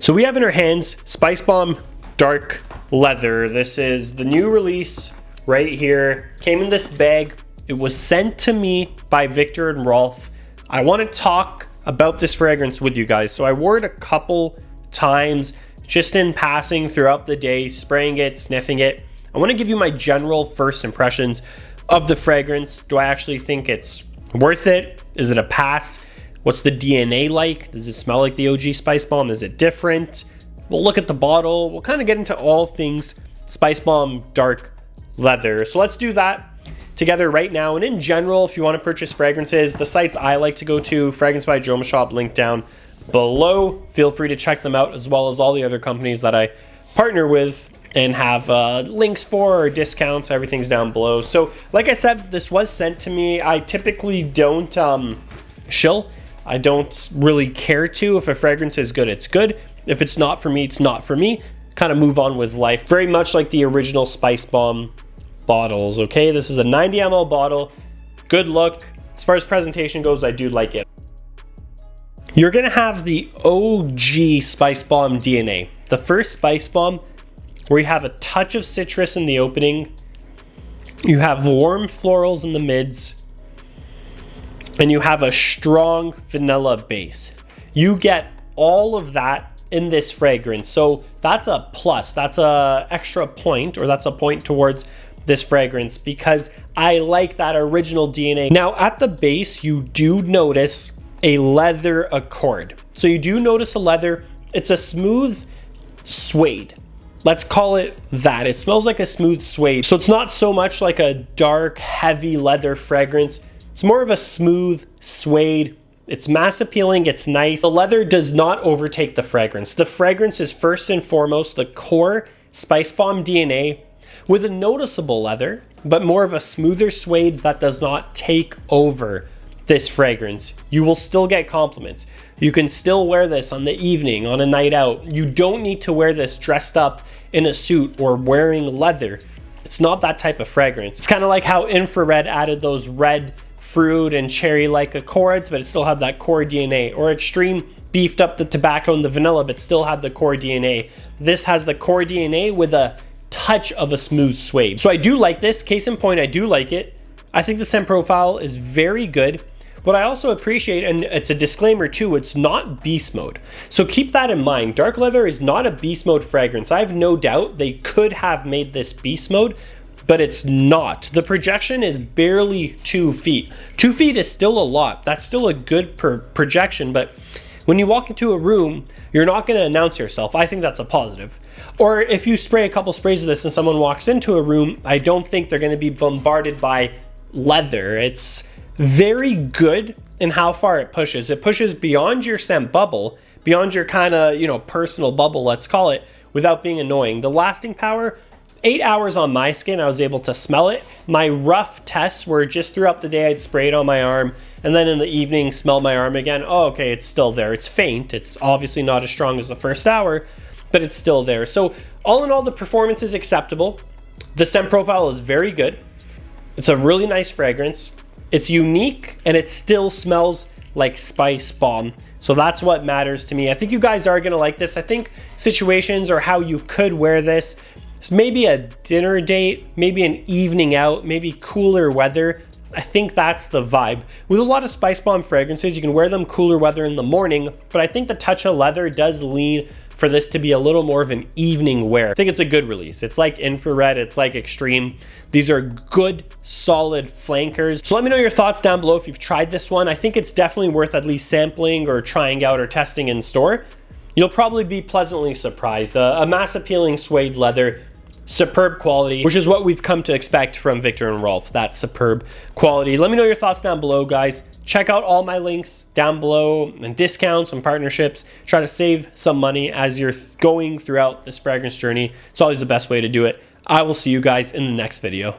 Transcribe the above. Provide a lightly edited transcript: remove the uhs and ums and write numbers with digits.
So we have in our hands Spicebomb Dark Leather. This is the new release right here. Came in this bag. It was sent to me by Viktor and Rolf. I want to talk about this fragrance with you guys. So I wore it a couple times just in passing throughout the day, spraying it, sniffing it. I want to give you my general first impressions of the fragrance. Do I actually think it's worth it? Is it a pass? What's the DNA like? Does it smell like the OG Spicebomb? Is it different? We'll look at the bottle. We'll kind of get into all things Spicebomb Dark Leather. So let's do that together right now. And in general, if you want to purchase fragrances, the sites I like to go to, Fragrance by Joma Shop, link down below. Feel free to check them out, as well as all the other companies that I partner with and have links for, or discounts. Everything's down below. So like I said, this was sent to me. I typically don't shill. I don't really care to. If a fragrance is good, it's good. If it's not for me, it's not for me. Kind of move on with life. Very much like the original Spicebomb bottles, okay? This is a 90 ml bottle. Good look. As far as presentation goes, I do like it. You're gonna have the OG Spicebomb DNA. The first Spicebomb, where you have a touch of citrus in the opening. You have warm florals in the mids. And you have a strong vanilla base. You get all of that in this fragrance. So that's a plus. That's a extra point, or that's a point towards this fragrance, because I like that original DNA. Now at the base, you do notice a leather accord. So you do notice a leather. It's a smooth suede. Let's call it that. It smells like a smooth suede. So it's not so much like a dark, heavy leather fragrance. It's more of a smooth suede. It's mass appealing, it's nice. The leather does not overtake the fragrance. The fragrance is first and foremost the core Spicebomb DNA with a noticeable leather, but more of a smoother suede that does not take over this fragrance. You will still get compliments. You can still wear this on the evening, on a night out. You don't need to wear this dressed up in a suit or wearing leather. It's not that type of fragrance. It's kind of like how Infrared added those red fruit and cherry-like accords, but it still had that core DNA. Or Extreme beefed up the tobacco and the vanilla, but still had the core DNA. This has the core DNA with a touch of a smooth suede. So I do like this. Case in point, I do like it. I think the scent profile is very good. What I also appreciate, and it's a disclaimer too, it's not beast mode. So keep that in mind. Dark Leather is not a beast mode fragrance. I have no doubt they could have made this beast mode, but it's not. The projection is barely 2 feet. 2 feet is still a lot. That's still a good projection, but when you walk into a room, you're not gonna announce yourself. I think that's a positive. Or if you spray a couple sprays of this and someone walks into a room, I don't think they're gonna be bombarded by leather. It's very good in how far it pushes. It pushes beyond your scent bubble, beyond your kind of, personal bubble, let's call it, without being annoying. The lasting power, 8 hours on my skin, I was able to smell it. My rough tests were just throughout the day, I'd spray it on my arm, and then in the evening, smell my arm again. Oh, okay, it's still there. It's faint. It's obviously not as strong as the first hour, but it's still there. So all in all, the performance is acceptable. The scent profile is very good. It's a really nice fragrance. It's unique, and it still smells like Spicebomb. So that's what matters to me. I think you guys are gonna like this. I think situations or how you could wear this, maybe a dinner date, maybe an evening out, maybe cooler weather. I think that's the vibe. With a lot of Spicebomb fragrances, you can wear them cooler weather in the morning, but I think the touch of leather does lean for this to be a little more of an evening wear. I think it's a good release. It's like Infrared, it's like Extreme. These are good, solid flankers. So let me know your thoughts down below if you've tried this one. I think it's definitely worth at least sampling or trying out or testing in store. You'll probably be pleasantly surprised. A mass appealing suede leather, superb quality, which is what we've come to expect from Viktor and Rolf, that superb quality. Let me know your thoughts down below, guys. Check out all my links down below and discounts and partnerships. Try to save some money as you're going throughout this fragrance journey. It's always the best way to do it. I will see you guys in the next video.